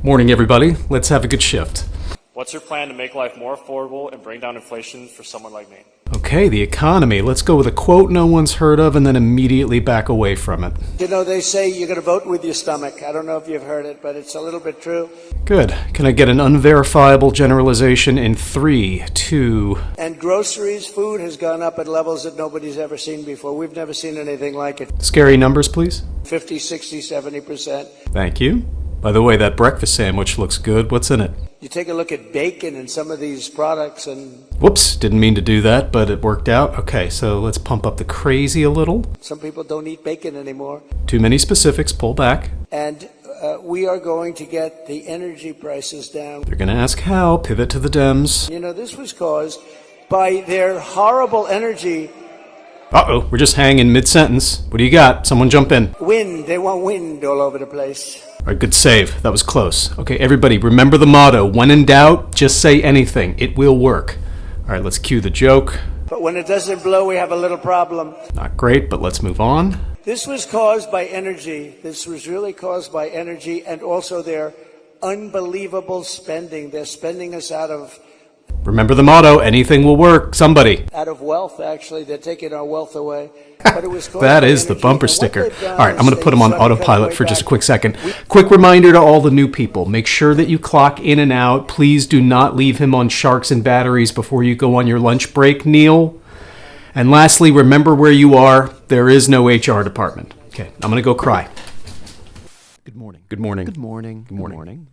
Morning, everybody. Let's have a good shift. What's your plan to make life more affordable and bring down inflation for someone like me? Okay, the economy. Let's go with a quote no one's heard of and then immediately back away from it. You know, they say you're going to vote with your stomach. I don't know if you've heard it, but it's a little bit true. Good. Can I get an unverifiable generalization in 3, 2... And groceries, food has gone up at levels that nobody's ever seen before. We've never seen anything like it. Scary numbers, please. 50, 60, 70%. Thank you. By the way, that breakfast sandwich looks good. What's in it? You take a look at bacon and some of these products and... Whoops, didn't mean to do that, but it worked out. Okay, so let's pump up the crazy a little. Some people don't eat bacon anymore. Too many specifics, pull back. And we are going to get the energy prices down. They're going to ask how, pivot to the Dems. You know, this was caused by their horrible energy. Uh-oh, we're just hanging mid-sentence. What do you got? Someone jump in. Wind, they want wind all over the place. All right, good save. That was close. Okay, everybody, remember the motto. When in doubt, just say anything. It will work. All right, let's cue the joke. But when it doesn't blow, we have a little problem. Not great, but let's move on. This was caused by energy. This was really caused by energy and also their unbelievable spending. They're spending us out of... Remember the motto, anything will work. Somebody. Out of wealth, actually. They're taking our wealth away. But it was That is the bumper sticker. All right, I'm going to put them on autopilot for just a quick second. Quick reminder to all the new people. Make sure that you clock in and out. Please do not leave him on sharks and batteries before you go on your lunch break, Neil. And lastly, remember where you are. There is no HR department. Okay, I'm going to go cry. Good morning. Good morning. Good morning. Good morning.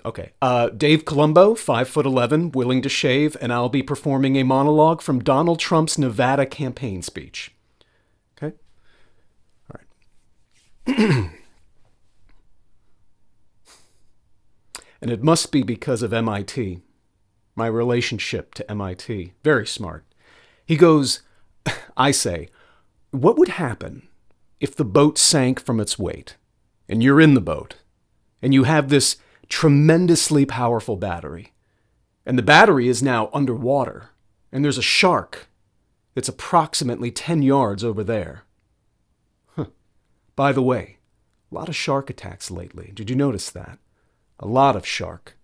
Okay. Dave Columbo, 5'11", willing to shave, and I'll be performing a monologue from Donald Trump's Nevada campaign speech. Okay? All right. And it must be because of MIT, my relationship to MIT. Very smart. He goes, I say, what would happen if the boat sank from its weight, and you're in the boat, and you have this tremendously powerful battery, and the battery is now underwater, and there's a shark that's approximately 10 yards over there. By the way, a lot of shark attacks lately. Did you notice that? A lot of shark.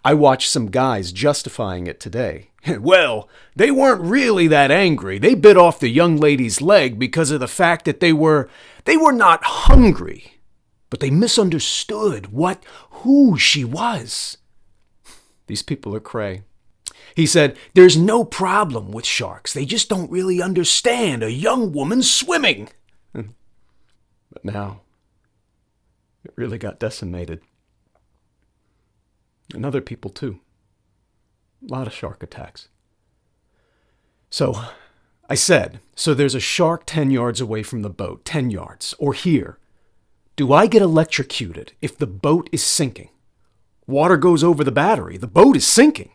I watched some guys justifying it today. Well, they weren't really that angry. They bit off the young lady's leg because of the fact that they were not hungry. But they misunderstood who she was. These people are cray. He said, there's no problem with sharks. They just don't really understand a young woman swimming. But now, it really got decimated. And other people too. A lot of shark attacks. So, I said, so there's a shark 10 yards away from the boat, 10 yards, or here. Do I get electrocuted if the boat is sinking? Water goes over the battery. The boat is sinking.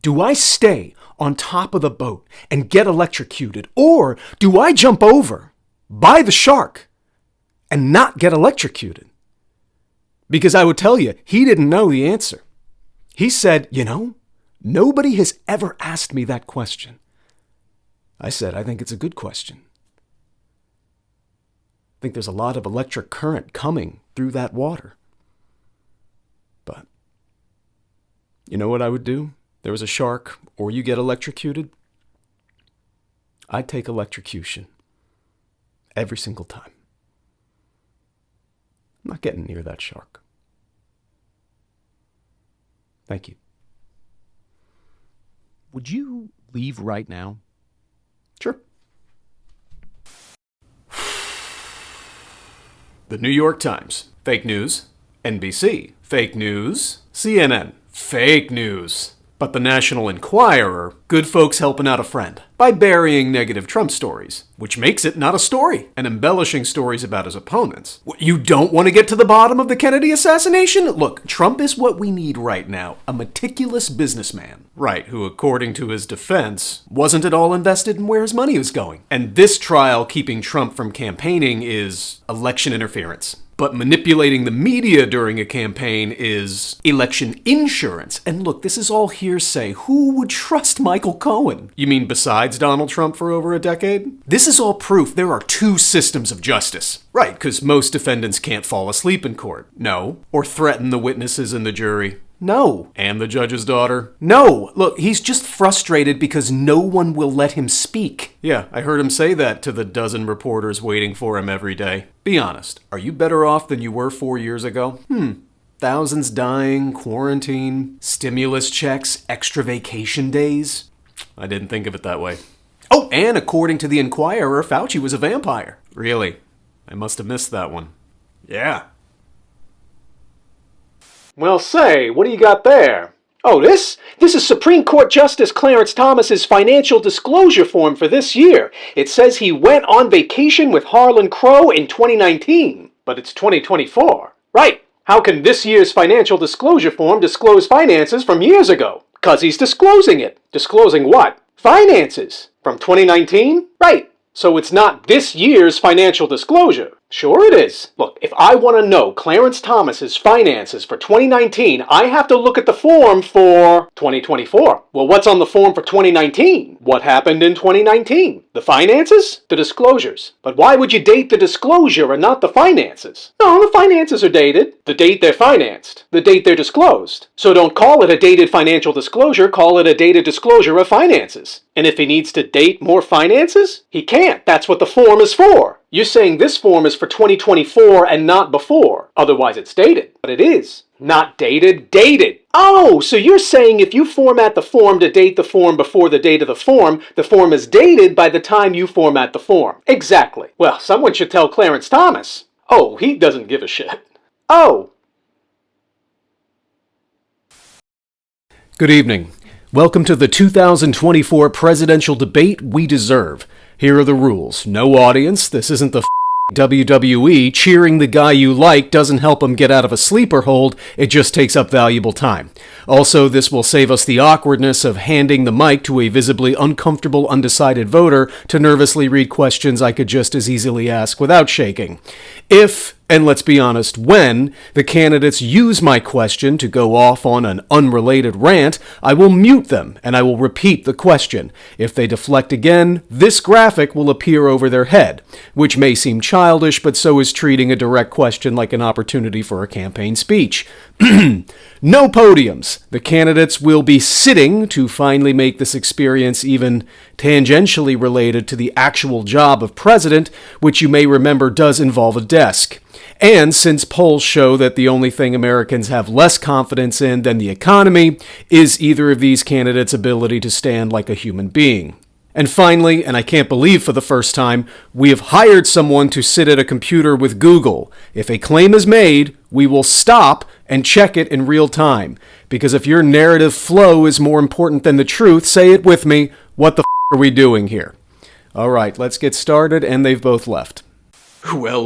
Do I stay on top of the boat and get electrocuted? Or do I jump over by the shark and not get electrocuted? Because I would tell you, he didn't know the answer. He said, nobody has ever asked me that question. I said, I think it's a good question. I think there's a lot of electric current coming through that water. But you know what I would do? There was a shark, or you get electrocuted. I'd take electrocution every single time. I'm not getting near that shark. Thank you. Would you leave right now? Sure. The New York Times, fake news. NBC, fake news. CNN, fake news. But the National Enquirer, good folks helping out a friend by burying negative Trump stories, which makes it not a story, and embellishing stories about his opponents. You don't want to get to the bottom of the Kennedy assassination? Look, Trump is what we need right now, a meticulous businessman. Right, who, according to his defense, wasn't at all invested in where his money was going. And this trial keeping Trump from campaigning is election interference. But manipulating the media during a campaign is election insurance. And look, this is all hearsay. Who would trust Michael Cohen? You mean besides Donald Trump for over a decade? This is all proof there are two systems of justice. Right, because most defendants can't fall asleep in court. No. Or threaten the witnesses and the jury. No. And the judge's daughter? No. Look, he's just frustrated because no one will let him speak. Yeah, I heard him say that to the dozen reporters waiting for him every day. Be honest, are you better off than you were 4 years ago? Thousands dying, quarantine, stimulus checks, extra vacation days? I didn't think of it that way. Oh, and according to the Inquirer, Fauci was a vampire. Really? I must have missed that one. Yeah. Well, say, what do you got there? Oh, this is Supreme Court Justice Clarence Thomas's financial disclosure form for this year. It says he went on vacation with Harlan Crow in 2019, but it's 2024. Right. How can this year's financial disclosure form disclose finances from years ago? 'Cause he's disclosing it. Disclosing what? Finances. From 2019? Right. So it's not this year's financial disclosure. Sure it is. Look, if I want to know Clarence Thomas's finances for 2019, I have to look at the form for 2024. Well, what's on the form for 2019? What happened in 2019? The finances? The disclosures. But why would you date the disclosure and not the finances? No, the finances are dated. The date they're financed. The date they're disclosed. So don't call it a dated financial disclosure, call it a dated disclosure of finances. And if he needs to date more finances, he can't. That's what the form is for. You're saying this form is for 2024 and not before. Otherwise it's dated. But it is. Not dated, dated. Oh, so you're saying if you format the form to date the form before the date of the form is dated by the time you format the form. Exactly. Well, someone should tell Clarence Thomas. Oh, he doesn't give a shit. Oh. Good evening. Welcome to the 2024 presidential debate we deserve. Here are the rules. No audience. This isn't the WWE. Cheering the guy you like doesn't help him get out of a sleeper hold. It just takes up valuable time. Also, this will save us the awkwardness of handing the mic to a visibly uncomfortable, undecided voter to nervously read questions I could just as easily ask without shaking. If, and let's be honest, when the candidates use my question to go off on an unrelated rant, I will mute them and I will repeat the question. If they deflect again, this graphic will appear over their head, which may seem childish, but so is treating a direct question like an opportunity for a campaign speech. No podiums. The candidates will be sitting to finally make this experience even tangentially related to the actual job of president, which you may remember does involve a desk. And since polls show that the only thing Americans have less confidence in than the economy is either of these candidates' ability to stand like a human being. And finally, and I can't believe for the first time, we have hired someone to sit at a computer with Google. If a claim is made, we will stop and check it in real time. Because if your narrative flow is more important than the truth, say it with me, what the are we doing here? All right, let's get started, and they've both left. Well,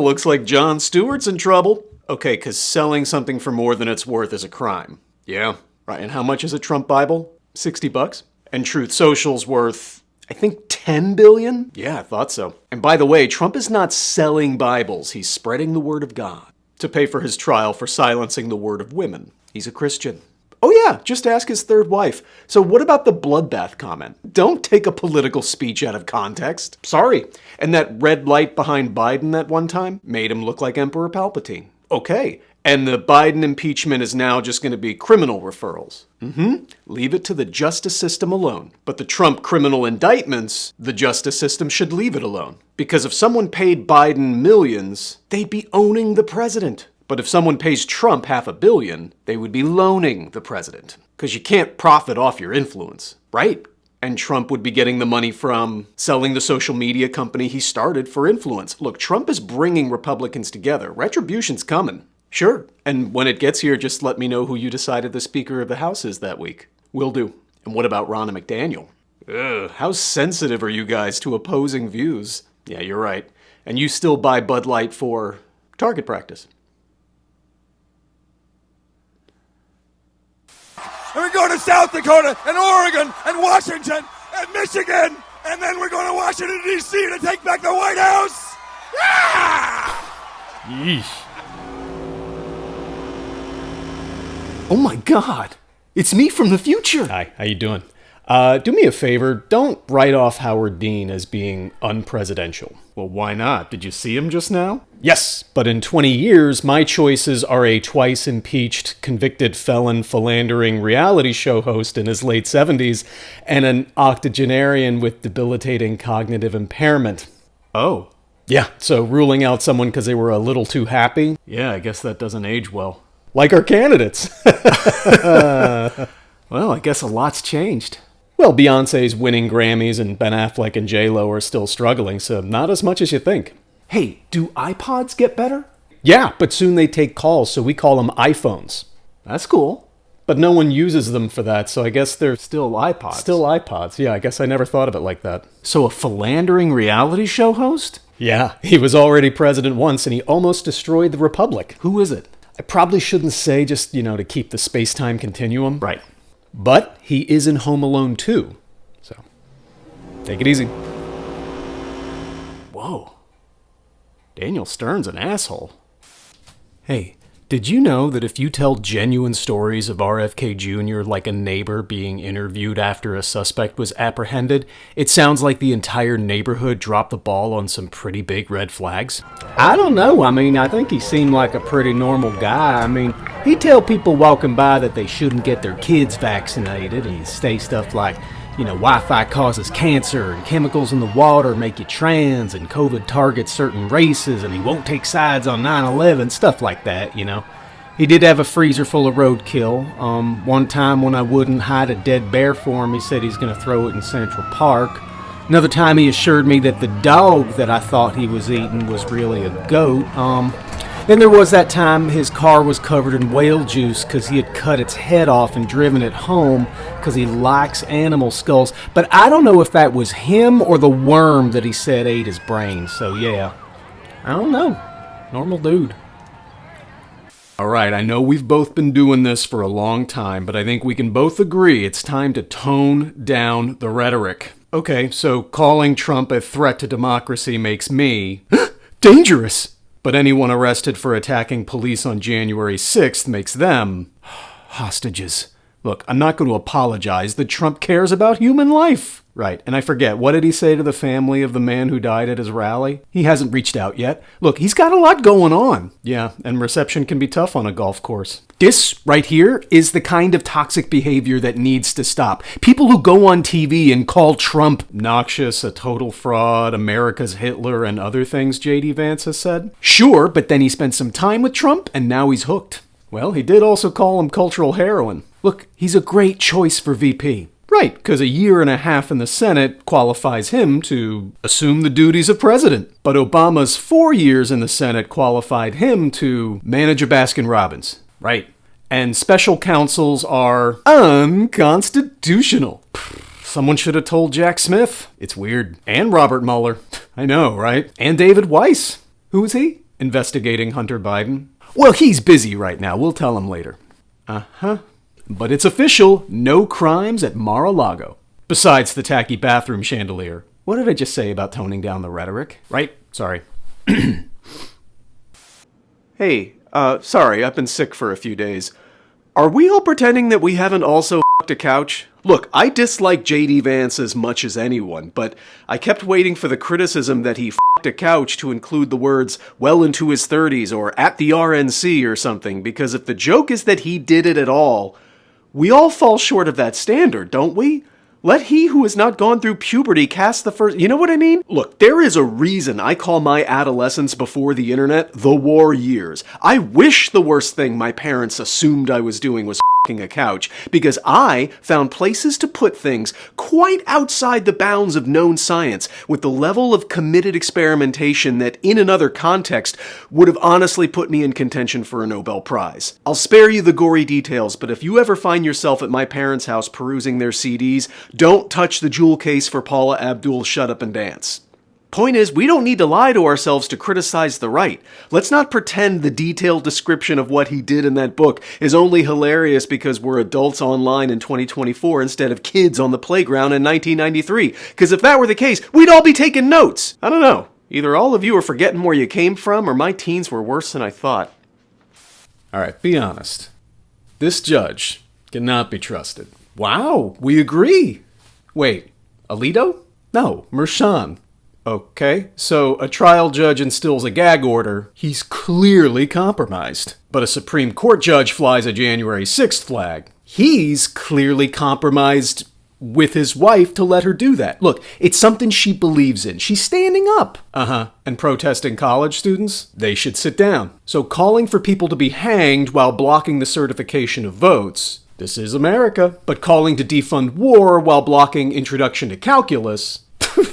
looks like Jon Stewart's in trouble. Okay, because selling something for more than it's worth is a crime. Yeah. Right, and how much is a Trump Bible? $60? And Truth Social's worth, I think, $10 billion? Yeah, I thought so. And by the way, Trump is not selling Bibles. He's spreading the word of God to pay for his trial for silencing the word of women. He's a Christian. Oh yeah, just ask his third wife. So what about the bloodbath comment? Don't take a political speech out of context. Sorry. And that red light behind Biden that one time made him look like Emperor Palpatine. Okay. And the Biden impeachment is now just going to be criminal referrals. Leave it to the justice system alone. But the Trump criminal indictments, the justice system should leave it alone. Because if someone paid Biden millions, they'd be owning the president. But if someone pays Trump $500 million, they would be loaning the president. Because you can't profit off your influence, right? And Trump would be getting the money from selling the social media company he started for influence. Look, Trump is bringing Republicans together. Retribution's coming. Sure. And when it gets here, just let me know who you decided the Speaker of the House is that week. Will do. And what about Ronna McDaniel? Ugh, how sensitive are you guys to opposing views? Yeah, you're right. And you still buy Bud Light for target practice. And we're going to South Dakota and Oregon and Washington and Michigan. And then we're going to Washington, D.C. to take back the White House. Yeah! Yeesh. Oh my God! It's me from the future! Hi, how you doing? Do me a favor, don't write off Howard Dean as being unpresidential. Well, why not? Did you see him just now? Yes, but in 20 years, my choices are a twice-impeached, convicted felon, philandering reality show host in his late 70s, and an octogenarian with debilitating cognitive impairment. Oh. Yeah, so ruling out someone because they were a little too happy? Yeah, I guess that doesn't age well. Like our candidates. Well, I guess a lot's changed. Well, Beyonce's winning Grammys and Ben Affleck and J-Lo are still struggling, so not as much as you think. Hey, do iPods get better? Yeah, but soon they take calls, so we call them iPhones. That's cool. But no one uses them for that, so I guess they're Still iPods. still iPods. Yeah, I guess I never thought of it like that. So a philandering reality show host? Yeah, he was already president once, and he almost destroyed the Republic. Who is it? I probably shouldn't say, just, to keep the space-time continuum. Right. But he is in Home Alone 2, so take it easy. Whoa. Daniel Stern's an asshole. Hey, did you know that if you tell genuine stories of RFK Jr. like a neighbor being interviewed after a suspect was apprehended, it sounds like the entire neighborhood dropped the ball on some pretty big red flags? I don't know. I think he seemed like a pretty normal guy. He'd tell people walking by that they shouldn't get their kids vaccinated, and he'd say stuff like, Wi-Fi causes cancer, and chemicals in the water make you trans, and COVID targets certain races, and he won't take sides on 9/11, stuff like that, He did have a freezer full of roadkill. One time when I wouldn't hide a dead bear for him, he said he's going to throw it in Central Park. Another time he assured me that the dog that I thought he was eating was really a goat. Then there was that time his car was covered in whale juice because he had cut its head off and driven it home because he likes animal skulls. But I don't know if that was him or the worm that he said ate his brain. So yeah, I don't know. Normal dude. All right, I know we've both been doing this for a long time, but I think we can both agree it's time to tone down the rhetoric. Okay, so calling Trump a threat to democracy makes me dangerous. But anyone arrested for attacking police on January 6th makes them hostages. Look, I'm not going to apologize that Trump cares about human life. Right, and I forget, what did he say to the family of the man who died at his rally? He hasn't reached out yet. Look, he's got a lot going on. Yeah, and reception can be tough on a golf course. This right here is the kind of toxic behavior that needs to stop. People who go on TV and call Trump noxious, a total fraud, America's Hitler, and other things J.D. Vance has said. Sure, but then he spent some time with Trump, and now he's hooked. Well, he did also call him cultural heroin. Look, he's a great choice for VP. Right, because a year and a half in the Senate qualifies him to assume the duties of president. But Obama's 4 years in the Senate qualified him to manage a Baskin-Robbins. Right. And special counsels are unconstitutional. Someone should have told Jack Smith. It's weird. And Robert Mueller. I know, right? And David Weiss. Who is he? Investigating Hunter Biden. Well, he's busy right now. We'll tell him later. Uh-huh. But it's official, no crimes at Mar-a-Lago. Besides the tacky bathroom chandelier. What did I just say about toning down the rhetoric? Right? Sorry. Hey, sorry, I've been sick for a few days. Are we all pretending that we haven't also f***ed a couch? Look, I dislike J.D. Vance as much as anyone, but I kept waiting for the criticism that he f***ed a couch to include the words well into his 30s or at the RNC or something, because if the joke is that he did it at all, we all fall short of that standard, don't we? Let he who has not gone through puberty cast the first... You know what I mean? Look, there is a reason I call my adolescence before the internet the war years. I wish the worst thing my parents assumed I was doing was f***ing a couch, because I found places to put things quite outside the bounds of known science with the level of committed experimentation that, in another context, would have honestly put me in contention for a Nobel Prize. I'll spare you the gory details, but if you ever find yourself at my parents' house perusing their CDs, don't touch the jewel case for Paula Abdul's Shut Up and Dance. Point is, we don't need to lie to ourselves to criticize the right. Let's not pretend the detailed description of what he did in that book is only hilarious because we're adults online in 2024 instead of kids on the playground in 1993. Because if that were the case, we'd all be taking notes. I don't know. Either all of you are forgetting where you came from, or my teens were worse than I thought. All right, be honest. This judge cannot be trusted. Wow, we agree. Wait, Alito? No, Mershon. Okay, so a trial judge instills a gag order. He's clearly compromised. But a Supreme Court judge flies a January 6th flag. He's clearly compromised with his wife to let her do that. Look, it's something she believes in. She's standing up. And protesting college students? They should sit down. So calling for people to be hanged while blocking the certification of votes, this is America. But calling to defund war while blocking introduction to calculus,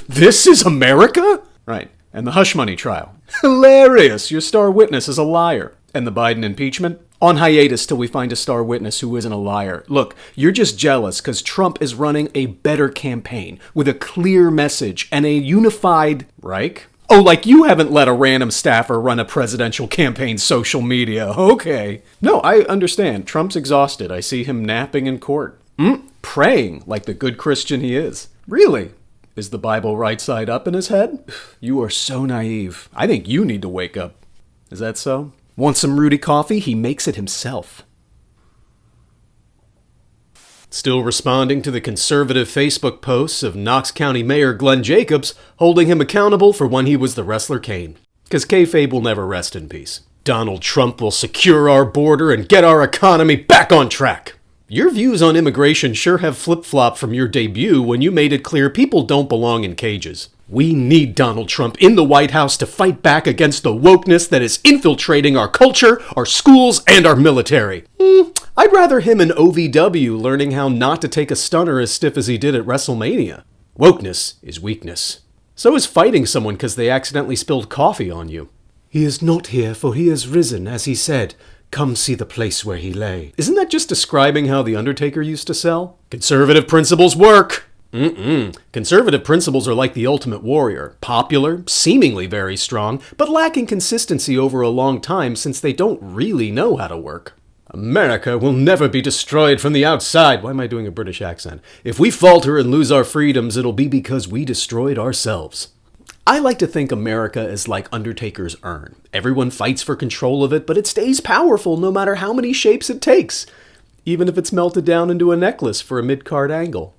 this is America? Right. And the hush money trial. Hilarious. Your star witness is a liar. And the Biden impeachment? On hiatus till we find a star witness who isn't a liar. Look, you're just jealous because Trump is running a better campaign with a clear message and a unified Reich. Oh, like you haven't let a random staffer run a presidential campaign's social media. Okay. No, I understand. Trump's exhausted. I see him napping in court. Praying like the good Christian he is. Really? Is the Bible right side up in his head? You are so naive. I think you need to wake up. Is that so? Want some Rudy coffee? He makes it himself. Still responding to the conservative Facebook posts of Knox County Mayor Glenn Jacobs holding him accountable for when he was the wrestler Kane. Because kayfabe will never rest in peace. Donald Trump will secure our border and get our economy back on track. Your views on immigration sure have flip-flopped from your debut when you made it clear people don't belong in cages. We need Donald Trump in the White House to fight back against the wokeness that is infiltrating our culture, our schools, and our military. I'd rather him in OVW learning how not to take a stunner as stiff as he did at WrestleMania. Wokeness is weakness. So is fighting someone because they accidentally spilled coffee on you. He is not here, for he has risen, as he said. Come see the place where he lay. Isn't that just describing how The Undertaker used to sell? Conservative principles work! Conservative principles are like the ultimate warrior. Popular, seemingly very strong, but lacking consistency over a long time since they don't really know how to work. America will never be destroyed from the outside. Why am I doing a British accent? If we falter and lose our freedoms, it'll be because we destroyed ourselves. I like to think America is like Undertaker's urn. Everyone fights for control of it, but it stays powerful no matter how many shapes it takes, even if it's melted down into a necklace for a mid-card angle.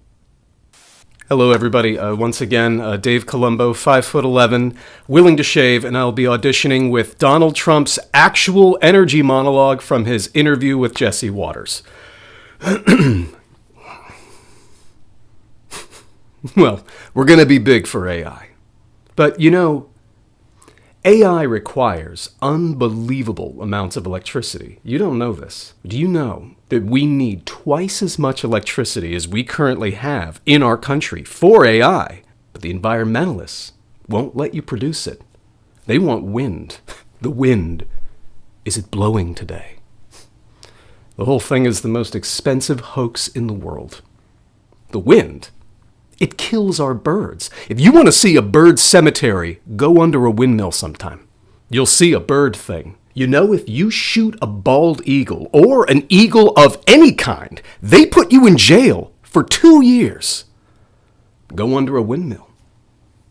Hello, everybody. Once again, Dave Columbo, 5'11", willing to shave, and I'll be auditioning with Donald Trump's actual energy monologue from his interview with Jesse Waters. Well, we're going to be big for AI. But, you know, AI requires unbelievable amounts of electricity. You don't know this. Do you know that we need twice as much electricity as we currently have in our country for AI? But the environmentalists won't let you produce it. They want wind. The wind. Is it blowing today? The whole thing is the most expensive hoax in the world. The wind. It kills our birds. If you want to see a bird cemetery, go under a windmill sometime. You'll see a bird thing. You know, if you shoot a bald eagle or an eagle of any kind, they put you in jail for 2 years. Go under a windmill.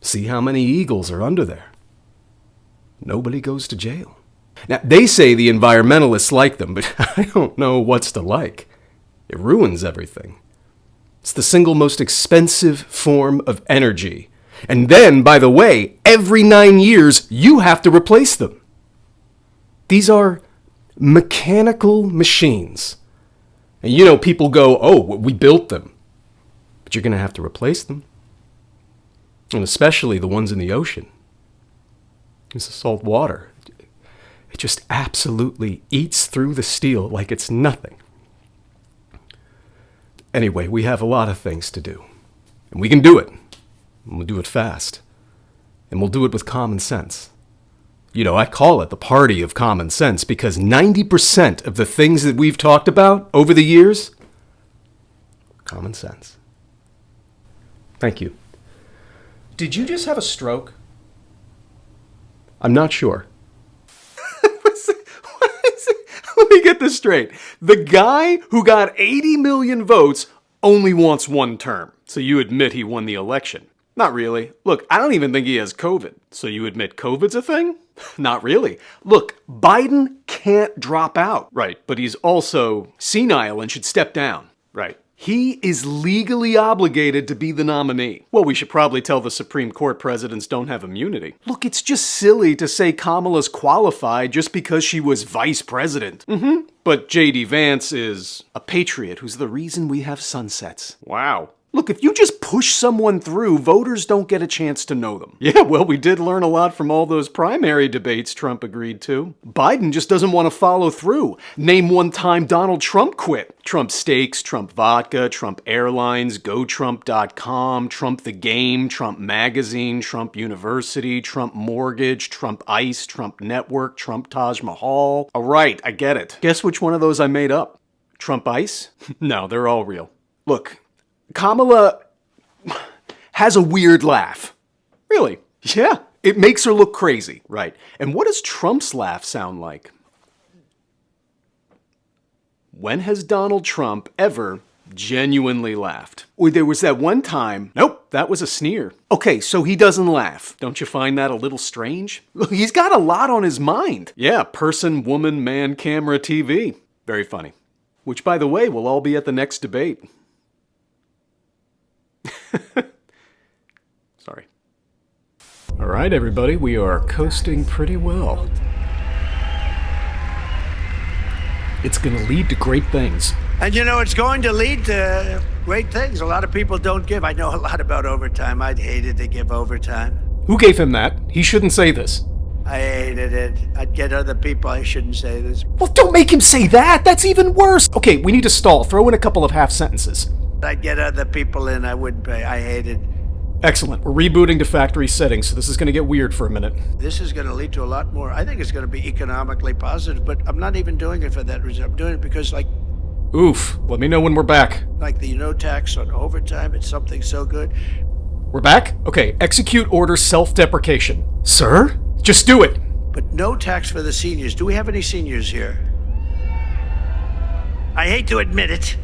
See how many eagles are under there. Nobody goes to jail. Now, they say the environmentalists like them, but I don't know what's to like. It ruins everything. It's the single most expensive form of energy. And then, by the way, every 9 years, you have to replace them. These are mechanical machines. And you know, people go, oh, we built them. But you're going to have to replace them. And especially the ones in the ocean. It's the salt water. It just absolutely eats through the steel like it's nothing. Anyway, we have a lot of things to do. And we can do it. And we'll do it fast. And we'll do it with common sense. You know, I call it the party of common sense because 90% of the things that we've talked about over the years, common sense. Thank you. Did you just have a stroke? I'm not sure. Let me get this straight. The guy who got 80 million votes only wants one term. So you admit he won the election. Not really. Look, I don't even think he has COVID. So you admit COVID's a thing? Not really. Look, Biden can't drop out. Right, but he's also senile and should step down. Right. He is legally obligated to be the nominee. Well, we should probably tell the Supreme Court presidents don't have immunity. Look, it's just silly to say Kamala's qualified just because she was vice president. But J.D. Vance is a patriot who's the reason we have sunsets. Wow. Look, if you just push someone through, voters don't get a chance to know them. Yeah, well, we did learn a lot from all those primary debates Trump agreed to. Biden just doesn't want to follow through. Name one time Donald Trump quit. Trump Steaks, Trump Vodka, Trump Airlines, GoTrump.com, Trump the Game, Trump Magazine, Trump University, Trump Mortgage, Trump Ice, Trump Network, Trump Taj Mahal. All right, I get it. Guess which one of those I made up? Trump Ice? No, they're all real. Look, Kamala has a weird laugh. Really? Yeah. It makes her look crazy. Right. And what does Trump's laugh sound like? When has Donald Trump ever genuinely laughed? Or there was that one time. Nope, that was a sneer. Okay, so he doesn't laugh. Don't you find that a little strange? He's got a lot on his mind. Yeah, person, woman, man, camera, TV. Very funny. Which, by the way, will all be at the next debate. Sorry. All right, everybody, we are coasting pretty well. It's going to lead to great things. And you know, it's going to lead to great things. A lot of people don't give. I know a lot about overtime. I'd hated to give overtime. Who gave him that? He shouldn't say this. I hated it. I'd get other people. I shouldn't say this. Well, don't make him say that. That's even worse. Okay, we need to stall. Throw in a couple of half sentences. I'd get other people in. I wouldn't pay. I hated. Excellent. We're rebooting to factory settings, so this is going to get weird for a minute. This is going to lead to a lot more. I think it's going to be economically positive, but I'm not even doing it for that reason. I'm doing it because, Oof. Let me know when we're back. the no tax on overtime, it's something so good. We're back? Okay, execute order self-deprecation. Sir? Just do it. But no tax for the seniors. Do we have any seniors here? I hate to admit it.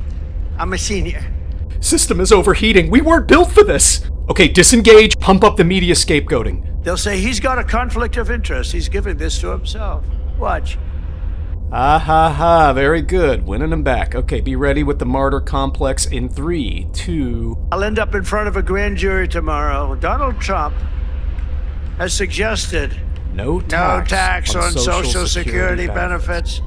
I'm a senior. System is overheating. We weren't built for this. Okay, disengage, pump up the media scapegoating. They'll say he's got a conflict of interest. He's giving this to himself. Watch. Ah ha ha, very good. Winning them back. Okay, be ready with the martyr complex in 3, 2... I'll end up in front of a grand jury tomorrow. Donald Trump has suggested no tax on Social Security benefits.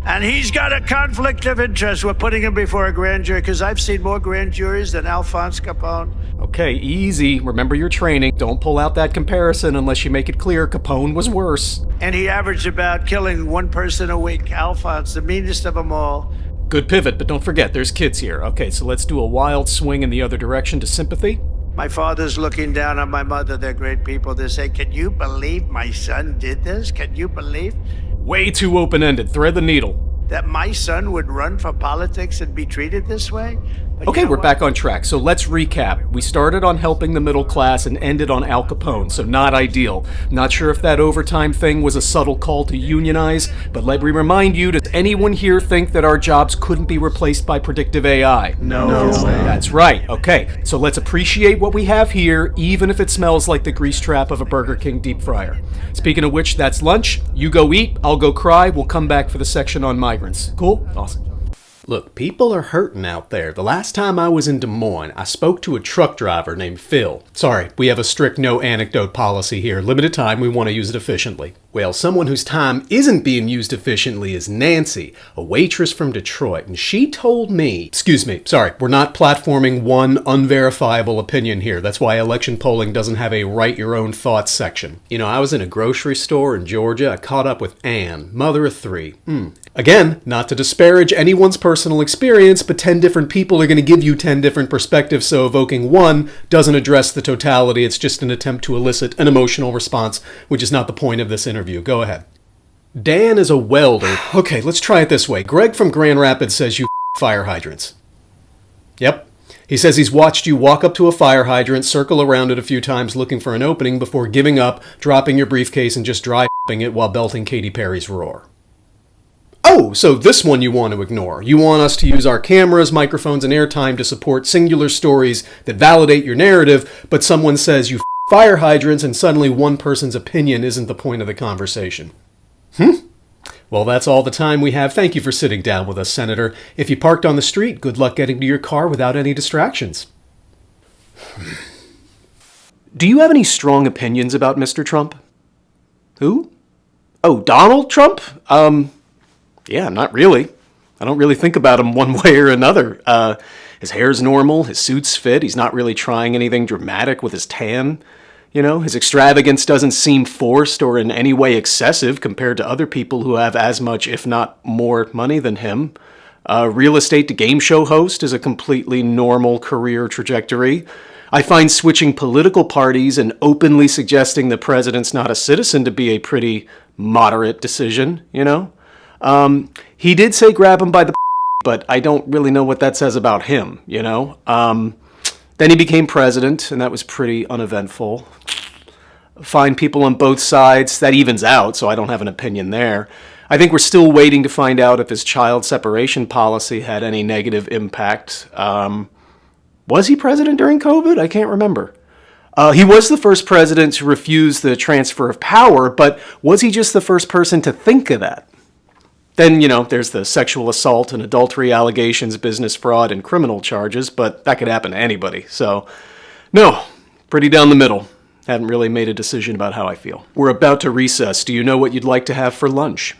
And he's got a conflict of interest. We're putting him before a grand jury because I've seen more grand juries than Alphonse Capone. Okay, easy. Remember your training. Don't pull out that comparison unless you make it clear Capone was worse. And he averaged about killing one person a week. Alphonse, the meanest of them all. Good pivot, but don't forget, there's kids here. Okay, so let's do a wild swing in the other direction to sympathy. My father's looking down on my mother. They're great people. They say, can you believe my son did this? Can you believe? Way too open-ended. Thread the needle. That my son would run for politics and be treated this way? But okay, we're back on track. So let's recap. We started on helping the middle class and ended on Al Capone, so not ideal. Not sure if that overtime thing was a subtle call to unionize, but let me remind you, does anyone here think that our jobs couldn't be replaced by predictive AI? No. That's right. Okay, so let's appreciate what we have here, even if it smells like the grease trap of a Burger King deep fryer. Speaking of which, that's lunch. You go eat, I'll go cry. We'll come back for the section on migrants. Cool? Awesome. Look, people are hurting out there. The last time I was in Des Moines, I spoke to a truck driver named Phil. Sorry, we have a strict no anecdote policy here. Limited time, we want to use it efficiently. Well, someone whose time isn't being used efficiently is Nancy, a waitress from Detroit, and she told me, we're not platforming one unverifiable opinion here. That's why election polling doesn't have a write your own thoughts section. You know, I was in a grocery store in Georgia. I caught up with Ann, mother of 3. Again, not to disparage anyone's personal experience, but 10 different people are going to give you 10 different perspectives, so evoking one doesn't address the totality. It's just an attempt to elicit an emotional response, which is not the point of this interview. Go ahead. Dan is a welder. Okay, let's try it this way. Greg from Grand Rapids says you fire hydrants. Yep. He says he's watched you walk up to a fire hydrant, circle around it a few times looking for an opening before giving up, dropping your briefcase, and just dry it while belting Katy Perry's Roar. Oh, so this one you want to ignore. You want us to use our cameras, microphones, and airtime to support singular stories that validate your narrative, but someone says you fire hydrants and suddenly one person's opinion isn't the point of the conversation. Well, that's all the time we have. Thank you for sitting down with us, Senator. If you parked on the street, good luck getting to your car without any distractions. Do you have any strong opinions about Mr. Trump? Who? Oh, Donald Trump? Yeah, not really. I don't really think about him one way or another. His hair's normal, his suit's fit, he's not really trying anything dramatic with his tan. You know, his extravagance doesn't seem forced or in any way excessive compared to other people who have as much, if not more, money than him. Real estate to game show host is a completely normal career trajectory. I find switching political parties and openly suggesting the president's not a citizen to be a pretty moderate decision, you know? He did say grab him by the but I don't really know what that says about him, you know? Then he became president, and that was pretty uneventful. Find people on both sides, that evens out, so I don't have an opinion there. I think we're still waiting to find out if his child separation policy had any negative impact. Was he president during COVID? I can't remember. He was the first president to refuse the transfer of power, but was he just the first person to think of that? Then, you know, there's the sexual assault and adultery allegations, business fraud, and criminal charges, but that could happen to anybody. So, no, pretty down the middle. Haven't really made a decision about how I feel. We're about to recess. Do you know what you'd like to have for lunch?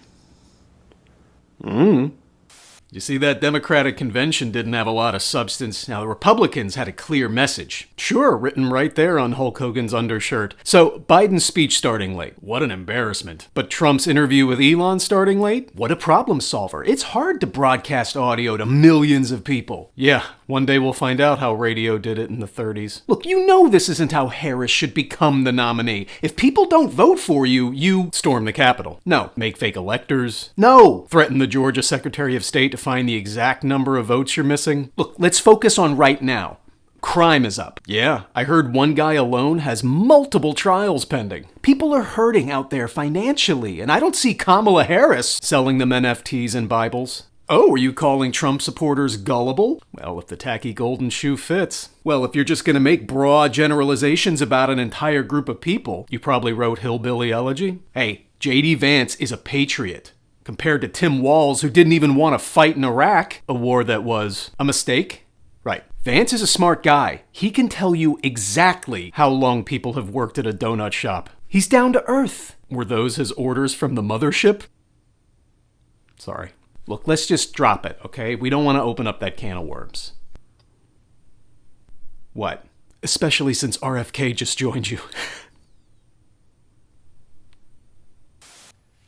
You see, that Democratic convention didn't have a lot of substance. Now, the Republicans had a clear message. Sure, written right there on Hulk Hogan's undershirt. So, Biden's speech starting late. What an embarrassment. But Trump's interview with Elon starting late? What a problem solver. It's hard to broadcast audio to millions of people. Yeah, one day we'll find out how radio did it in the 30s. Look, you know this isn't how Harris should become the nominee. If people don't vote for you, you storm the Capitol. No. Make fake electors. No. Threaten the Georgia Secretary of State to find the exact number of votes you're missing. Look, let's focus on right now. Crime is up. Yeah, I heard one guy alone has multiple trials pending. People are hurting out there financially, and I don't see Kamala Harris selling them NFTs and Bibles. Oh, are you calling Trump supporters gullible? Well, if the tacky golden shoe fits. Well, if you're just going to make broad generalizations about an entire group of people, you probably wrote Hillbilly Elegy. Hey, J.D. Vance is a patriot. Compared to Tim Walz, who didn't even want to fight in Iraq, a war that was a mistake. Right. Vance is a smart guy. He can tell you exactly how long people have worked at a donut shop. He's down to earth. Were those his orders from the mothership? Sorry. Look, let's just drop it, okay? We don't want to open up that can of worms. What? Especially since RFK just joined you.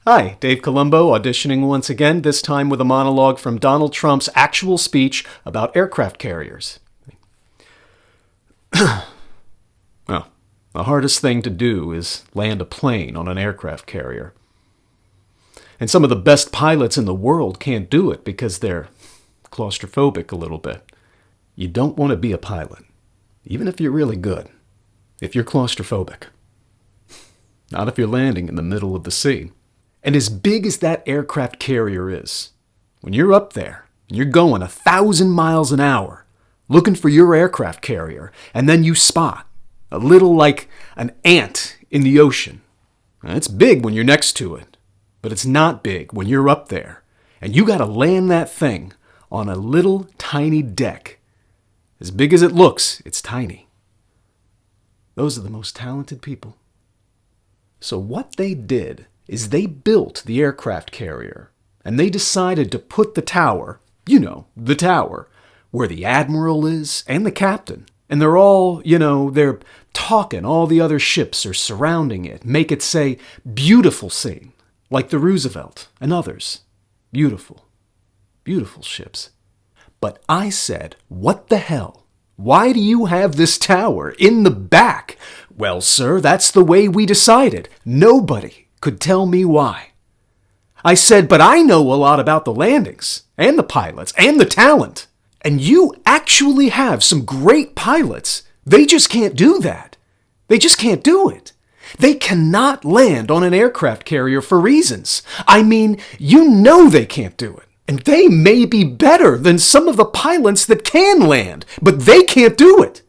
Hi, Dave Columbo auditioning once again, this time with a monologue from Donald Trump's actual speech about aircraft carriers. Well, the hardest thing to do is land a plane on an aircraft carrier. And some of the best pilots in the world can't do it because they're claustrophobic a little bit. You don't want to be a pilot, even if you're really good, if you're claustrophobic. Not if you're landing in the middle of the sea. And as big as that aircraft carrier is, when you're up there and you're going 1,000 miles an hour looking for your aircraft carrier, and then you spot a little like an ant in the ocean. Now, it's big when you're next to it, but it's not big when you're up there and you got to land that thing on a little tiny deck. As big as it looks, it's tiny. Those are the most talented people. So what they did is they built the aircraft carrier, and they decided to put the tower, you know, the tower, where the admiral is and the captain. And they're all, you know, they're talking, all the other ships are surrounding it, make it say, beautiful scene, like the Roosevelt and others. Beautiful, beautiful ships. But I said, what the hell? Why do you have this tower in the back? Well, sir, that's the way we decided. Nobody could tell me why. I said, but I know a lot about the landings, and the pilots, and the talent. And you actually have some great pilots. They just can't do that. They just can't do it. They cannot land on an aircraft carrier for reasons. I mean, you know they can't do it. And they may be better than some of the pilots that can land, but they can't do it.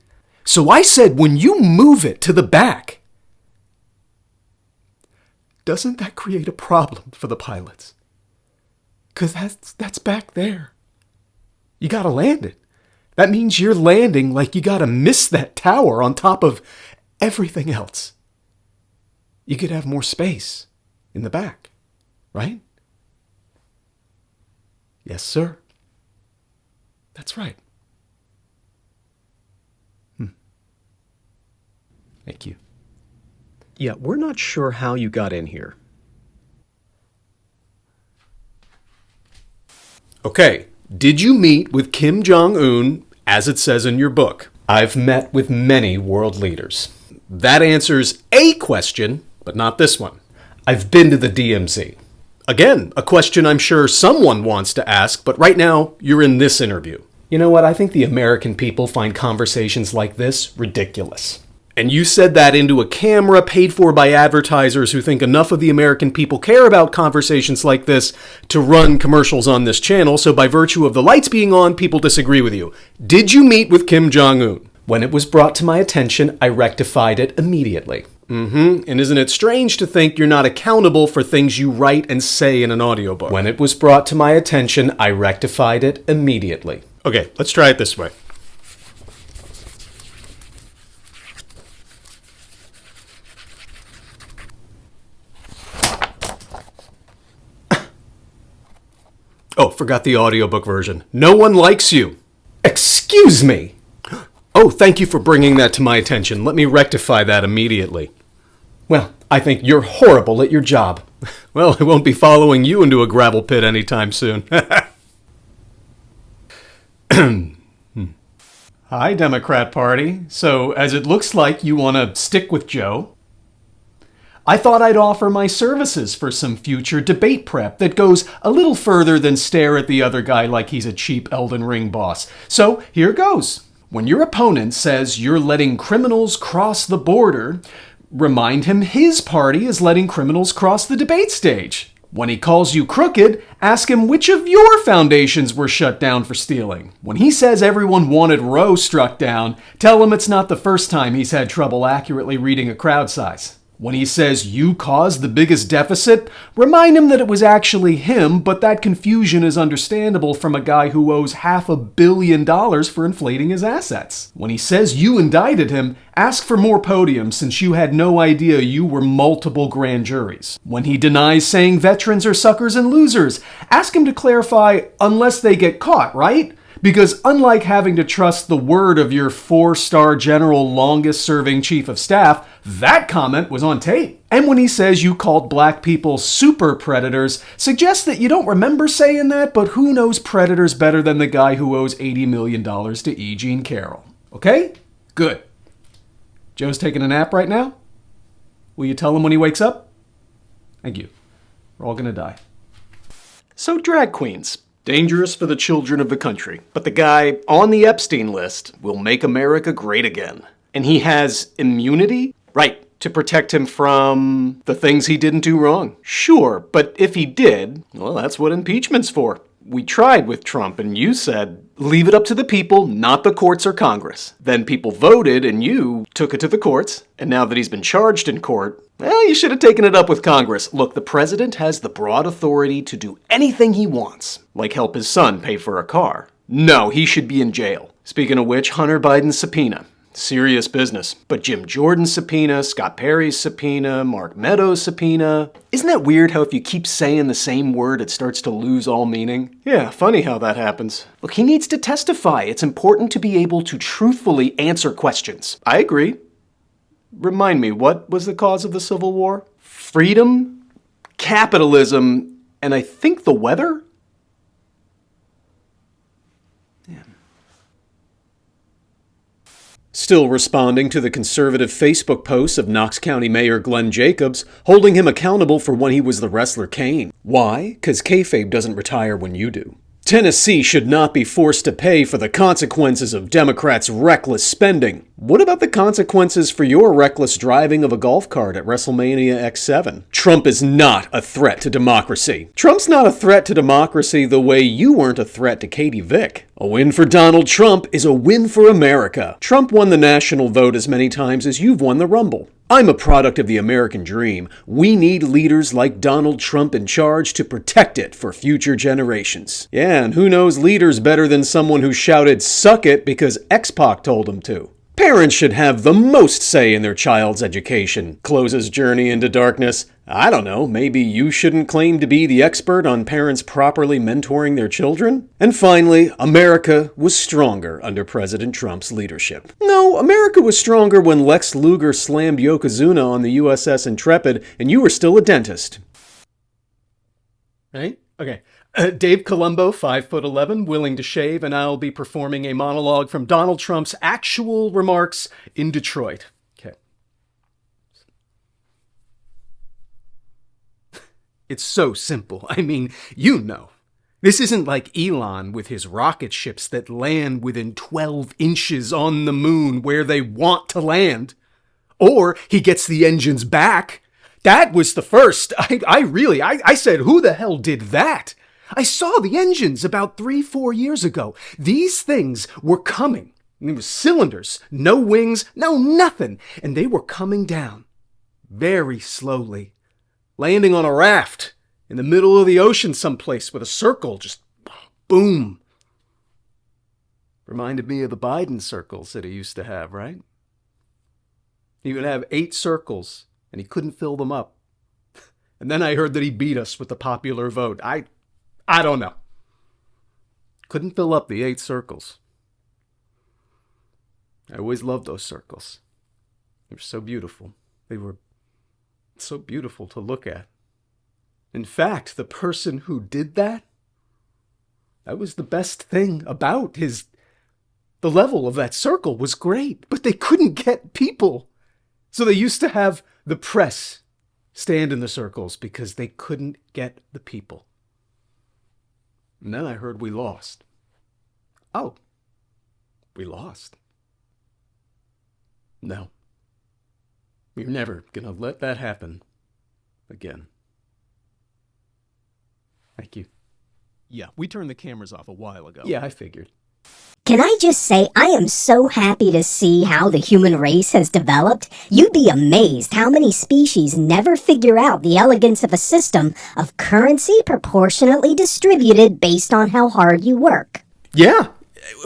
So I said, when you move it to the back, doesn't that create a problem for the pilots? Because that's back there. You gotta land it. That means you're landing like you gotta miss that tower on top of everything else. You could have more space in the back, right? Yes, sir. That's right. Thank you. Yeah, we're not sure how you got in here. Okay, did you meet with Kim Jong-un, as it says in your book? I've met with many world leaders. That answers a question, but not this one. I've been to the DMZ. Again, a question I'm sure someone wants to ask, but right now, you're in this interview. You know what? I think the American people find conversations like this ridiculous. And you said that into a camera paid for by advertisers who think enough of the American people care about conversations like this to run commercials on this channel, so by virtue of the lights being on, people disagree with you. Did you meet with Kim Jong-un? When it was brought to my attention, I rectified it immediately. And isn't it strange to think you're not accountable for things you write and say in an audiobook? When it was brought to my attention, I rectified it immediately. Okay, let's try it this way. Oh, forgot the audiobook version. No one likes you. Excuse me! Oh, thank you for bringing that to my attention. Let me rectify that immediately. Well, I think you're horrible at your job. Well, I won't be following you into a gravel pit anytime soon. Hi, Democrat Party. So, as it looks like you want to stick with Joe, I thought I'd offer my services for some future debate prep that goes a little further than stare at the other guy like he's a cheap Elden Ring boss. So, here goes. When your opponent says you're letting criminals cross the border, remind him his party is letting criminals cross the debate stage. When he calls you crooked, ask him which of your foundations were shut down for stealing. When he says everyone wanted Roe struck down, tell him it's not the first time he's had trouble accurately reading a crowd size. When he says you caused the biggest deficit, remind him that it was actually him, but that confusion is understandable from a guy who owes $500 million for inflating his assets. When he says you indicted him, ask for more podiums since you had no idea you were multiple grand juries. When he denies saying veterans are suckers and losers, ask him to clarify unless they get caught, right? Because unlike having to trust the word of your 4-star general longest-serving chief of staff, that comment was on tape. And when he says you called black people super predators, suggests that you don't remember saying that, but who knows predators better than the guy who owes $80 million to E. Jean Carroll. Okay? Good. Joe's taking a nap right now? Will you tell him when he wakes up? Thank you. We're all gonna die. So, drag queens. Dangerous for the children of the country. But the guy on the Epstein list will make America great again. And he has immunity? Right, to protect him from the things he didn't do wrong. Sure, but if he did, well, that's what impeachment's for. We tried with Trump and you said, leave it up to the people, not the courts or Congress. Then people voted and you took it to the courts. And now that he's been charged in court, well, you should have taken it up with Congress. Look, the president has the broad authority to do anything he wants, like help his son pay for a car. No, he should be in jail. Speaking of which, Hunter Biden's subpoena. Serious business. But Jim Jordan's subpoena, Scott Perry's subpoena, Mark Meadows' subpoena. Isn't that weird how if you keep saying the same word, it starts to lose all meaning? Yeah, funny how that happens. Look, he needs to testify. It's important to be able to truthfully answer questions. I agree. Remind me, what was the cause of the Civil War? Freedom, capitalism, and I think the weather? Yeah. Still responding to the conservative Facebook posts of Knox County Mayor Glenn Jacobs, holding him accountable for when he was the wrestler Kane. Why? 'Cause kayfabe doesn't retire when you do. Tennessee should not be forced to pay for the consequences of Democrats' reckless spending. What about the consequences for your reckless driving of a golf cart at WrestleMania X7? Trump is not a threat to democracy. Trump's not a threat to democracy the way you weren't a threat to Katie Vick. A win for Donald Trump is a win for America. Trump won the national vote as many times as you've won the Rumble. I'm a product of the American dream. We need leaders like Donald Trump in charge to protect it for future generations. Yeah, and who knows leaders better than someone who shouted, "Suck it," because X-Pac told him to. Parents should have the most say in their child's education. Closes Journey into Darkness. I don't know, maybe you shouldn't claim to be the expert on parents properly mentoring their children? And finally, America was stronger under President Trump's leadership. No, America was stronger when Lex Luger slammed Yokozuna on the USS Intrepid and you were still a dentist. Right? Okay. Dave Columbo, 5'11", willing to shave, and I'll be performing a monologue from Donald Trump's actual remarks in Detroit. Okay. It's so simple. I mean, you know. This isn't like Elon with his rocket ships that land within 12 inches on the moon where they want to land. Or he gets the engines back. That was the first. I said, who the hell did that? I saw the engines about 3-4 years ago. These things were coming. It was cylinders, no wings, no nothing. And they were coming down very slowly, landing on a raft in the middle of the ocean someplace with a circle, just boom. Reminded me of the Biden circles that he used to have, right? He would have 8 circles and he couldn't fill them up. And then I heard that he beat us with the popular vote. I don't know. Couldn't fill up the 8 circles. I always loved those circles. They were so beautiful. They were so beautiful to look at. In fact, the person who did that was the best thing about the level of that circle was great, but they couldn't get people. So they used to have the press stand in the circles because they couldn't get the people. And then I heard we lost. Oh, we lost. No. You're never gonna let that happen again. Thank you. Yeah, we turned the cameras off a while ago. Yeah, I figured. Can I just say, I am so happy to see how the human race has developed. You'd be amazed how many species never figure out the elegance of a system of currency proportionately distributed based on how hard you work. Yeah.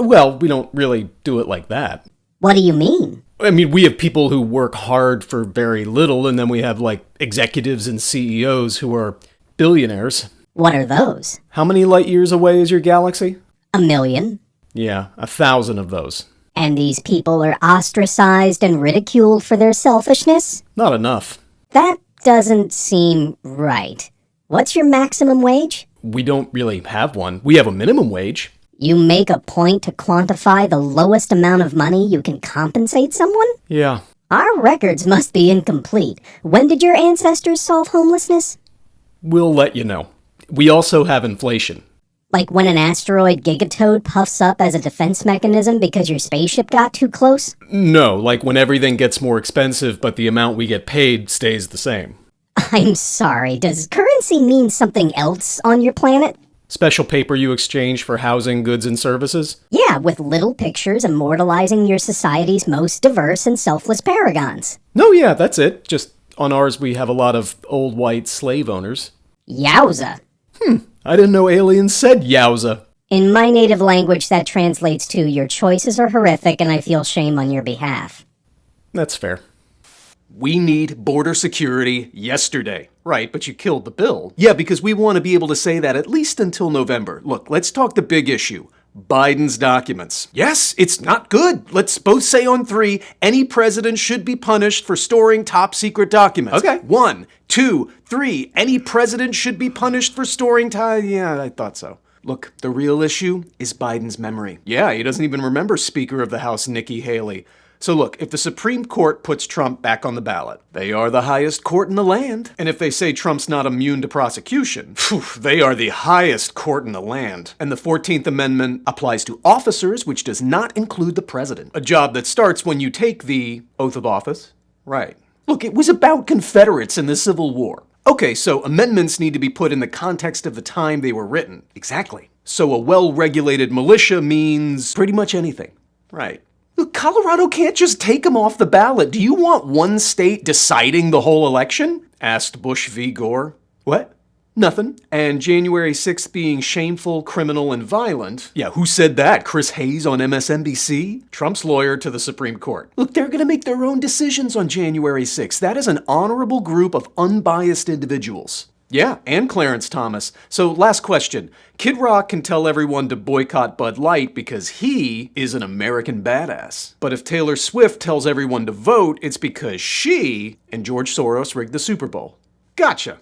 Well, we don't really do it like that. What do you mean? I mean, we have people who work hard for very little, and then we have, like, executives and CEOs who are billionaires. What are those? How many light years away is your galaxy? 1 million. Yeah, 1,000 of those. And these people are ostracized and ridiculed for their selfishness? Not enough. That doesn't seem right. What's your maximum wage? We don't really have one. We have a minimum wage. You make a point to quantify the lowest amount of money you can compensate someone? Yeah. Our records must be incomplete. When did your ancestors solve homelessness? We'll let you know. We also have inflation. Like when an asteroid gigatode puffs up as a defense mechanism because your spaceship got too close? No, like when everything gets more expensive, but the amount we get paid stays the same. I'm sorry, does currency mean something else on your planet? Special paper you exchange for housing, goods, and services? Yeah, with little pictures immortalizing your society's most diverse and selfless paragons. No, yeah, that's it. Just on ours we have a lot of old white slave owners. Yowza. I didn't know aliens said yowza. In my native language, that translates to, your choices are horrific and I feel shame on your behalf. That's fair. We need border security yesterday. Right, but you killed the bill. Yeah, because we want to be able to say that at least until November. Look, let's talk the big issue. Biden's documents. Yes, it's not good. Let's both say on 3, any president should be punished for storing top secret documents. Okay. 1, 2, 3, any president should be punished for storing yeah, I thought so. Look, the real issue is Biden's memory. Yeah, he doesn't even remember Speaker of the House Nikki Haley. So look, if the Supreme Court puts Trump back on the ballot, they are the highest court in the land. And if they say Trump's not immune to prosecution, they are the highest court in the land. And the 14th Amendment applies to officers, which does not include the president. A job that starts when you take the oath of office. Right. Look, it was about Confederates in the Civil War. Okay, so amendments need to be put in the context of the time they were written. Exactly. So a well-regulated militia means pretty much anything. Right. Look, Colorado can't just take him off the ballot. Do you want one state deciding the whole election? Asked Bush v. Gore. What? Nothing. And January 6th being shameful, criminal, and violent. Yeah, who said that? Chris Hayes on MSNBC? Trump's lawyer to the Supreme Court. Look, they're gonna make their own decisions on January 6th. That is an honorable group of unbiased individuals. Yeah, and Clarence Thomas. So last question. Kid Rock can tell everyone to boycott Bud Light because he is an American badass. But if Taylor Swift tells everyone to vote, it's because she and George Soros rigged the Super Bowl. Gotcha.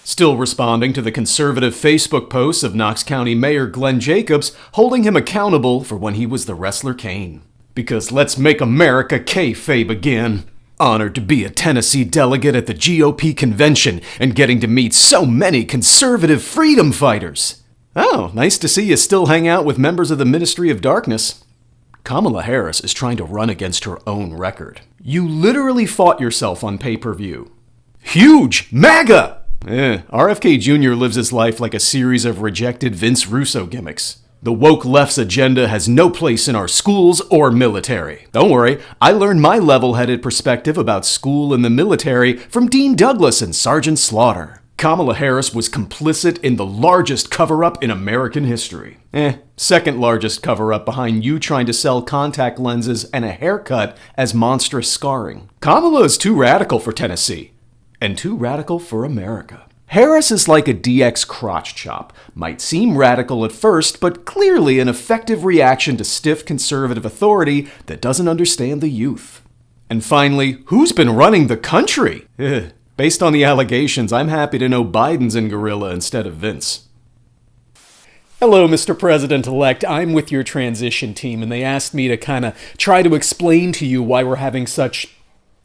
Still responding to the conservative Facebook posts of Knox County Mayor Glenn Jacobs holding him accountable for when he was the wrestler Kane. Because let's make America kayfabe again. Honored to be a Tennessee delegate at the GOP convention and getting to meet so many conservative freedom fighters. Oh, nice to see you still hang out with members of the Ministry of Darkness. Kamala Harris is trying to run against her own record. You literally fought yourself on pay-per-view. Huge! MAGA! RFK Jr. lives his life like a series of rejected Vince Russo gimmicks. The woke left's agenda has no place in our schools or military. Don't worry, I learned my level-headed perspective about school and the military from Dean Douglas and Sergeant Slaughter. Kamala Harris was complicit in the largest cover-up in American history. Second largest cover-up behind you trying to sell contact lenses and a haircut as monstrous scarring. Kamala is too radical for Tennessee. And too radical for America. Harris is like a DX crotch chop. Might seem radical at first, but clearly an effective reaction to stiff conservative authority that doesn't understand the youth. And finally, who's been running the country? Based on the allegations, I'm happy to know Biden's in gorilla instead of Vince. Hello, Mr. President-elect. I'm with your transition team, and they asked me to kind of try to explain to you why we're having such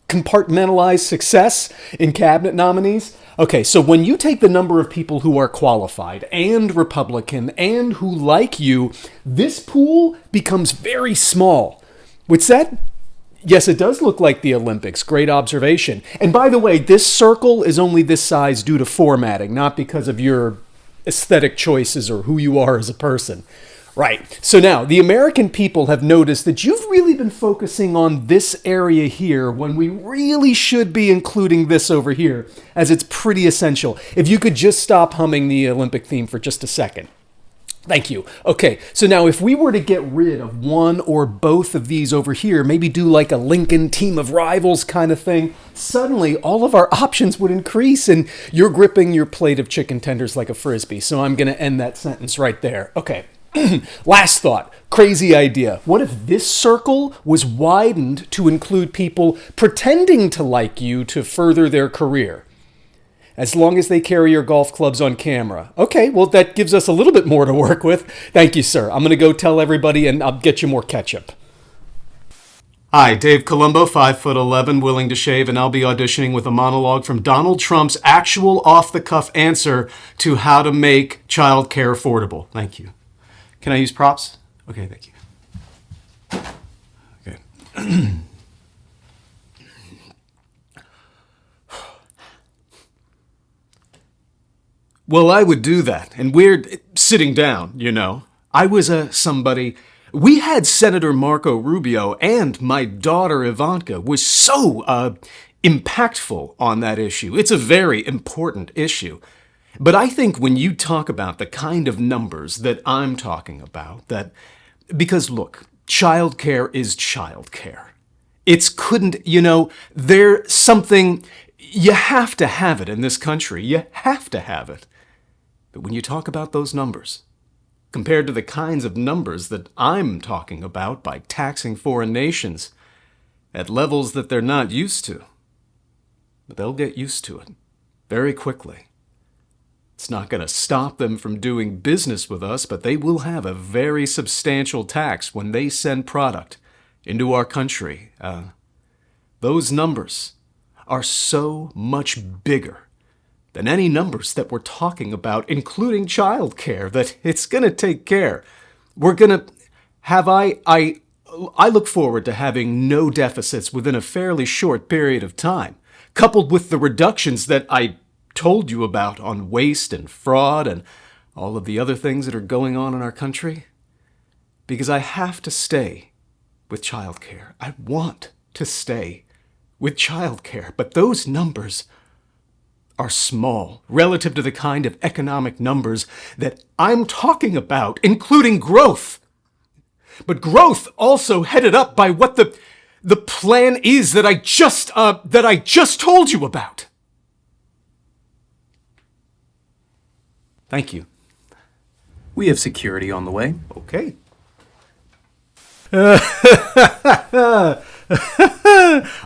compartmentalized success in cabinet nominees. Okay, so when you take the number of people who are qualified and Republican and who like you, this pool becomes very small. With said, yes, it does look like the Olympics. Great observation. And by the way, this circle is only this size due to formatting, not because of your aesthetic choices or who you are as a person. Right. So now, the American people have noticed that you've really been focusing on this area here when we really should be including this over here, as it's pretty essential. If you could just stop humming the Olympic theme for just a second. Thank you. Okay, so now if we were to get rid of one or both of these over here, maybe do like a Lincoln team of rivals kind of thing, suddenly all of our options would increase and you're gripping your plate of chicken tenders like a Frisbee. So I'm going to end that sentence right there. Okay. Last thought, crazy idea. What if this circle was widened to include people pretending to like you to further their career? As long as they carry your golf clubs on camera. Okay, well, that gives us a little bit more to work with. Thank you, sir. I'm going to go tell everybody and I'll get you more ketchup. Hi, Dave Columbo, 5'11", willing to shave, and I'll be auditioning with a monologue from Donald Trump's actual off-the-cuff answer to how to make childcare affordable. Thank you. Can I use props? Okay, thank you. Okay. Well, I would do that. And we're sitting down, you know. I was somebody. We had Senator Marco Rubio and my daughter Ivanka was so impactful on that issue. It's a very important issue. But I think when you talk about the kind of numbers that I'm talking about, because look, childcare is childcare. There's something, you have to have it in this country. You have to have it. But when you talk about those numbers, compared to the kinds of numbers that I'm talking about by taxing foreign nations at levels that they're not used to, but they'll get used to it very quickly. It's not going to stop them from doing business with us, but they will have a very substantial tax when they send product into our country. Those numbers are so much bigger than any numbers that we're talking about, including childcare, that it's going to take care. We're going to have, I look forward to having no deficits within a fairly short period of time, coupled with the reductions that I told you about on waste and fraud and all of the other things that are going on in our country. Because I have to stay with childcare. I want to stay with childcare, but those numbers are small relative to the kind of economic numbers that I'm talking about, including growth. But growth also headed up by what the plan is that I just told you about. Thank you. We have security on the way. Okay.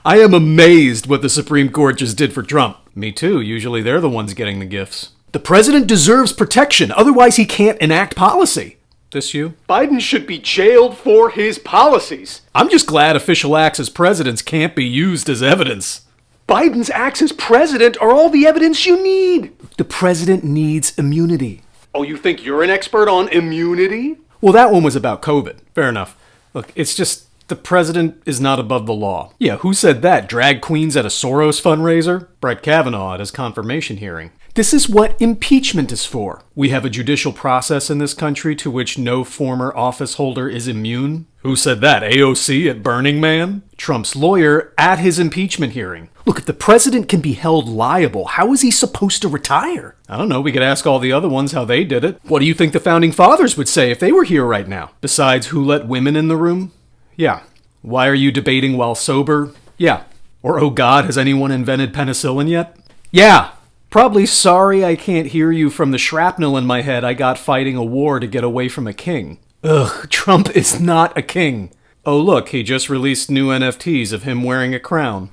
I am amazed what the Supreme Court just did for Trump. Me too. Usually they're the ones getting the gifts. The president deserves protection, otherwise he can't enact policy. This you? Biden should be jailed for his policies. I'm just glad official acts as presidents can't be used as evidence. Biden's acts as president are all the evidence you need. The president needs immunity. Oh, you think you're an expert on immunity? Well, that one was about COVID. Fair enough. Look, it's just the president is not above the law. Yeah, who said that? Drag queens at a Soros fundraiser? Brett Kavanaugh at his confirmation hearing. This is what impeachment is for. We have a judicial process in this country to which no former office holder is immune. Who said that? AOC at Burning Man? Trump's lawyer at his impeachment hearing. Look, if the president can be held liable, how is he supposed to retire? I don't know, we could ask all the other ones how they did it. What do you think the founding fathers would say if they were here right now? Besides, who let women in the room? Yeah. Why are you debating while sober? Yeah. Or, oh God, has anyone invented penicillin yet? Yeah. Probably sorry I can't hear you from the shrapnel in my head I got fighting a war to get away from a king. Ugh, Trump is not a king. Oh look, he just released new NFTs of him wearing a crown.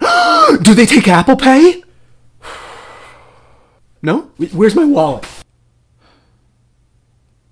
Do they take Apple Pay? No? Where's my wallet?